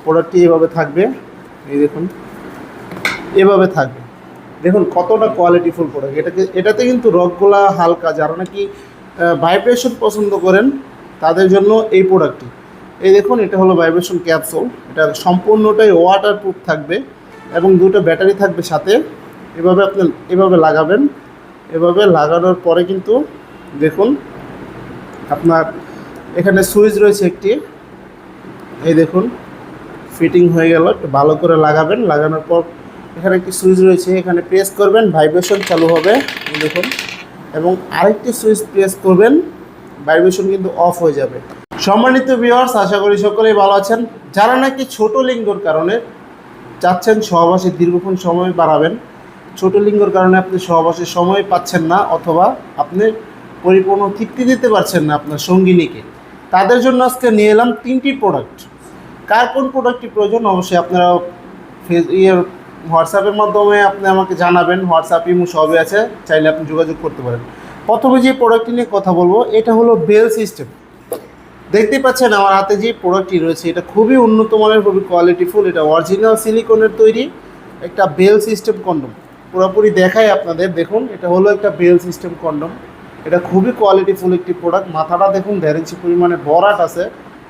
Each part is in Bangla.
প্রোডাক্টটি এভাবে থাকবে। এই দেখুন এভাবে থাকবে। দেখুন কতটা কোয়ালিটিফুল প্রোডাক্ট। এটাতে কিন্তু রগগুলা হালকা, যারা নাকি ভাইব্রেশন পছন্দ করেন তাদের জন্য এই প্রোডাক্টটি। এই দেখুন এটা হলো ভাইব্রেশন ক্যাপসুল। এটা সম্পূর্ণটাই ওয়াটারপ্রুফ থাকবে এবং দুটো ব্যাটারি থাকবে সাথে। এভাবে আপনি এভাবে লাগাবেন। এভাবে লাগানোর পরে কিন্তু দেখুন আপনার এখানে সুইচ রয়েছে একটি। এই দেখুন ফিটিং হয়ে গেল। একটু ভালো করে লাগাবেন। লাগানোর পর এখানে একটি সুইচ রয়েছে, এখানে প্রেস করবেন, ভাইব্রেশন চালু হবে। এই দেখুন, এবং আরেকটি সুইচ প্রেস করবেন, ভাইব্রেশন কিন্তু অফ হয়ে যাবে। সম্মানিত ভিউয়ার্স, আশা করি সকলেই ভালো আছেন। যারা নাকি ছোট লিঙ্গর কারণে চাচ্ছেন সহবাসে দীর্ঘক্ষণ সময় বাড়াবেন, ছোট লিঙ্গর কারণে আপনি সহবাসের সময় পাচ্ছেন না, অথবা আপনি পরিপূর্ণ তৃপ্তি দিতে পারছেন না আপনার সঙ্গিনীকে, তাদের জন্য আজকে নিয়ে এলাম 3টি প্রোডাক্ট। কার কোন প্রোডাক্টটি প্রয়োজন অবশ্যই আপনারা হোয়াটসঅ্যাপের মাধ্যমে আপনি আমাকে জানাবেন। হোয়াটসঅ্যাপ ইমো সবই আছে, চাইলে আপনি যোগাযোগ করতে পারেন। প্রথমে যে প্রোডাক্টটি নিয়ে কথা বলবো এটা হলো বেল সিস্টেম। দেখতেই পাচ্ছেন আমার হাতে যে প্রোডাক্টটি রয়েছে এটা খুবই উন্নত মানের, খুবই কোয়ালিটিফুল। এটা অরিজিনাল সিলিকনের তৈরি একটা বেল সিস্টেম কন্ডম। পুরোপুরি দেখাই আপনাদের। দেখুন এটা হলো একটা বেল সিস্টেম কন্ডম। এটা খুবই কোয়ালিটিফুল একটি প্রোডাক্ট। মাথাটা দেখুন 1.5 ইঞ্চি পরিমাণে বরাট আছে।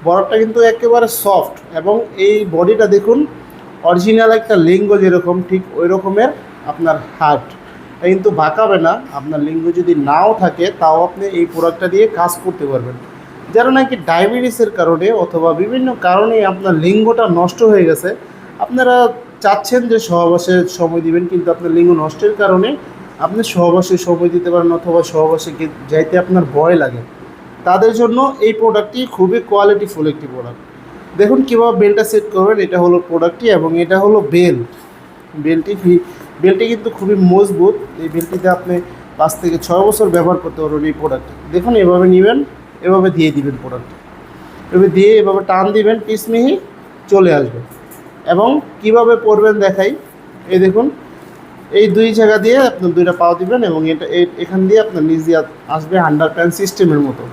বরাটটা কিন্তু একেবারে সফট, এবং এই বডিটা দেখুন অরিজিনাল একটা লিঙ্গ যেরকম ঠিক ওই রকমের আপনার হার্ট কিন্তু বাঁকাবে না। আপনার লিঙ্গ যদি নাও থাকে তাও আপনি এই প্রোডাক্টটা দিয়ে কাজ করতে পারবেন। যারা নাকি ডায়াবেটিসের কারণে অথবা বিভিন্ন কারণে আপনার লিঙ্গটা নষ্ট হয়ে গেছে, আপনারা চাচ্ছেন যে সহবাসে সময় দিবেন, কিন্তু আপনার লিঙ্গ নষ্টের কারণে আপনি সহবাসে সময় দিতে পারেন অথবা সহবাসে যাইতে আপনার ভয় লাগে, তাদের জন্য এই প্রোডাক্টটি খুবই কোয়ালিটিফুল একটি প্রোডাক্ট। দেখুন কীভাবে বেলটা সেট করবেন। এটা হলো প্রোডাক্টটি এবং এটা হলো বেলটি কিন্তু খুবই মজবুত। এই বেলটিতে আপনি 5 থেকে 6 বছর ব্যবহার করতে পারবেন এই প্রোডাক্টটি। দেখুন এভাবে নেবেন, এভাবে দিয়ে দিবেন প্রোডাক্টটি, এভাবে দিয়ে এভাবে টান দিবেন, পিসমিহি চলে আসবে। এবং কিভাবে পরবেন দেখাই। এই দেখুন এই 2 জায়গা দিয়ে আপনি 2টা পাও দিবেন এবং এটা এখান দিয়ে আপনার নিচ দিয়ে আসবে আন্ডারপ্যান্ট সিস্টেমের মতো।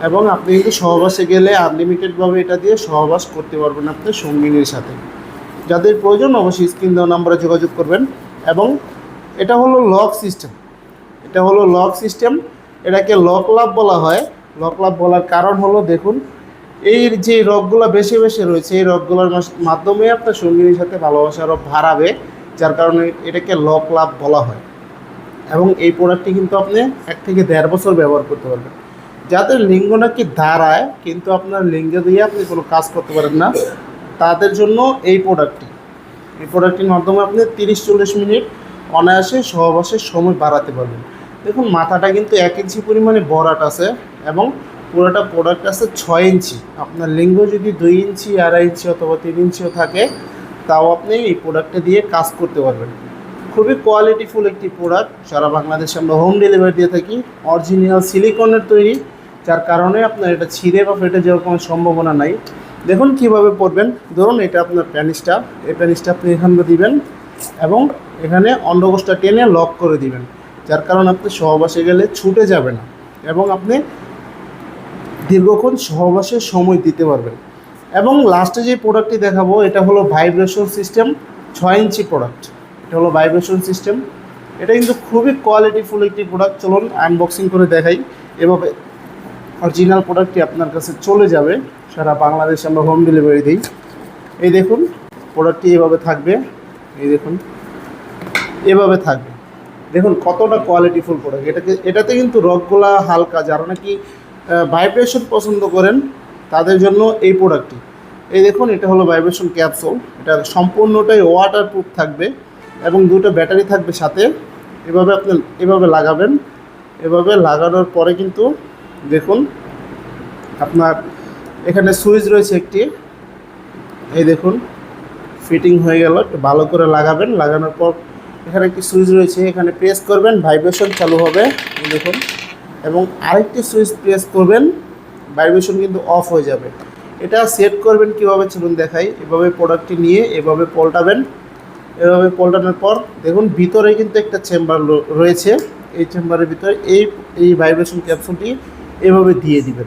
এবং আপনি কিন্তু সহবাসে গেলে আনলিমিটেডভাবে এটা দিয়ে সহবাস করতে পারবেন আপনার সঙ্গিনীর সাথে। যাদের প্রয়োজন অবশ্যই স্ক্রিন দেওয়া নাম্বারে যোগাযোগ করবেন। এবং এটা হলো লক সিস্টেম। এটাকে লক লাভ বলা হয়। লক লাভ বলার কারণ হলো দেখুন এই যে রগগুলো বেশি বেশি রয়েছে, এই রগগুলোর মাধ্যমে আপনার সঙ্গিনীর সাথে ভালোবাসা আরও বাড়াবে, যার কারণে এটাকে লক লাভ বলা হয়। এবং এই প্রোডাক্টটি কিন্তু আপনি 1 থেকে 1.5 বছর ব্যবহার করতে পারবেন। যাদের লিঙ্গ নাকি দাঁড়ায় কিন্তু আপনার লিঙ্গ দিয়ে আপনি কোনো কাজ করতে পারেন না, তাদের জন্য এই প্রোডাক্টটির মাধ্যমে আপনি 30-40 মিনিট অনায়াসে সহবাসের সময় বাড়াতে পারবেন। দেখুন মাথাটা কিন্তু 1 ইঞ্চি পরিমাণে বরাট আছে এবং পুরোটা প্রোডাক্ট আছে 6 ইঞ্চি। আপনার লিঙ্গ যদি 2 ইঞ্চি, 2.5 ইঞ্চি অথবা 3 ইঞ্চিও থাকে, তাও আপনি এই প্রোডাক্টটা দিয়ে কাজ করতে পারবেন। খুবই কোয়ালিটিফুল একটি প্রোডাক্ট। সারা বাংলাদেশে আমরা হোম ডেলিভারি দিয়ে থাকি। অরিজিনাল সিলিকনের তৈরি, যার কারণে আপনার এটা ছিঁড়ে বা ফেটে যাওয়ার কোনো সম্ভাবনা নাই। দেখুন কিভাবে পরবেন। ধরুন এটা আপনার প্যানিসটা, এই প্যানিসটা আপনি এখানে দিবেন এবং এখানে অন্ডকোষটা টেনে লক করে দিবেন, যার কারণে আপনি সহবাসে গেলে ছুটে যাবে না এবং আপনি দীর্ঘক্ষণ সহবাসের সময় দিতে পারবেন। এবং লাস্টে যে প্রোডাক্টটি দেখাবো এটা হলো ভাইব্রেশন সিস্টেম 6 ইঞ্চি প্রোডাক্ট। এটা হলো ভাইব্রেশন সিস্টেম। এটা কিন্তু খুবই কোয়ালিটিফুল একটি প্রোডাক্ট। চলুন আনবক্সিং করে দেখাই। এভাবে অরিজিনাল প্রোডাক্টটি আপনার কাছে চলে যাবে। সারা বাংলাদেশে আমরা হোম ডেলিভারি দিই। এই দেখুন প্রোডাক্টটি এভাবে থাকবে। এই দেখুন এভাবে থাকবে। দেখুন কতটা কোয়ালিটিফুল প্রোডাক্ট। এটাতে কিন্তু রগগুলা হালকা, যারা নাকি ভাইব্রেশন পছন্দ করেন তাদের জন্য এই প্রোডাক্টটি। এই দেখুন এটা হলো ভাইব্রেশন ক্যাপসুল। এটা সম্পূর্ণটাই ওয়াটারপ্রুফ থাকবে এবং দুটো ব্যাটারি থাকবে সাথে। এভাবে আপনি এভাবে লাগাবেন। এভাবে লাগানোর পরে কিন্তু দেখুন আপনার এখানে সুইচ রয়েছে একটি। এই দেখুন ফিটিং হয়ে গেল। একটু ভালো করে লাগাবেন। লাগানোর পর এখানে একটি সুইচ রয়েছে, এখানে প্রেস করবেন, ভাইব্রেশন চালু হবে। দেখুন, এবং আরেকটি সুইচ প্রেস করবেন, ভাইব্রেশন কিন্তু অফ হয়ে যাবে। এটা সেট করবেন কীভাবে চলুন দেখাই। এভাবে প্রোডাক্টটি নিয়ে এভাবে পল্টাবেন। এভাবে পল্টানোর পর দেখুন ভিতরে কিন্তু একটা চেম্বার রয়েছে। এই চেম্বারের ভিতরে এই ভাইব্রেশন ক্যাপসুলটি এভাবে দিয়ে দিবেন।